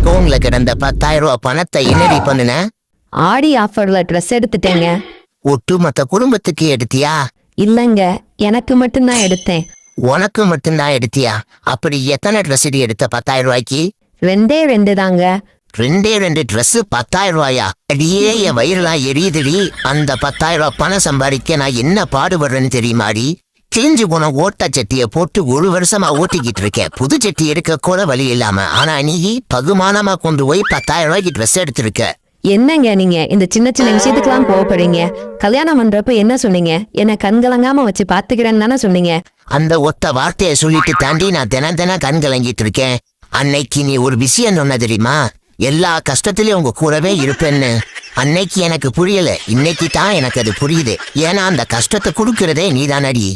போன்ல கிடந்த 10,000 ரூபாய் பணத்தை என்னடி பண்ணுன? ஆடி ஆஃபர்ல ட்ரெஸ் எடுத்துட்டேங்க. ஒட்டுமொத்த குடும்பத்துக்கு எடுத்தியா? இல்லங்க, எனக்கு மட்டும்தான் எடுத்தேன். உனக்கு மட்டும்தான் எடுத்தியா? அப்படி எத்தனை ட்ரெஸ் எடுத்த 10,000 ரூபாய்க்கு? 2 தாங்க. 2 ட்ரெஸ் 10,000 ரூபாயா? அடியே என் வயிறுலாம் எரியுதுடி. அந்த 10,000 ரூபாய் பணம் சம்பாதிக்க நான் என்ன பாடுபடுறேன்னு தெரியுமாடி? கிழிஞ்சு போன ஓட்ட சட்டியை போட்டு 1 வருஷமா ஓட்டிக்கிட்டு இருக்கேன். புது சட்டி எடுக்க கூட வழி இல்லாம. ஆனா நீ பகுமானமா கொண்டு போய் 10,000 ரூபாய்க்கு ட்ரெஸ் எடுத்திருக்க. என்னங்க நீங்க இந்த சின்ன சின்ன விஷயத்துக்கெல்லாம் கோவப்படுறீங்க? கல்யாணம் பண்றப்ப என்ன சொன்னீங்க? என்ன கண்கலங்காம வச்சு பாத்துக்கிறேன்னு தானே சொன்னீங்க. அந்த ஒத்த வார்த்தையை சொல்லிட்டு தாண்டி நான் தினம் கண் கலங்கிட்டு இருக்கேன். அன்னைக்கு நீ ஒரு விஷயம் சொன்ன தெரியுமா? எல்லா கஷ்டத்திலயும் உங்க கூடவே இருப்பேன்னு. அன்னைக்கு எனக்கு புரியல, இன்னைக்கு தான் எனக்கு அது புரியுது. ஏன்னா அந்த கஷ்டத்தை கொடுக்கறதே நீதானடி.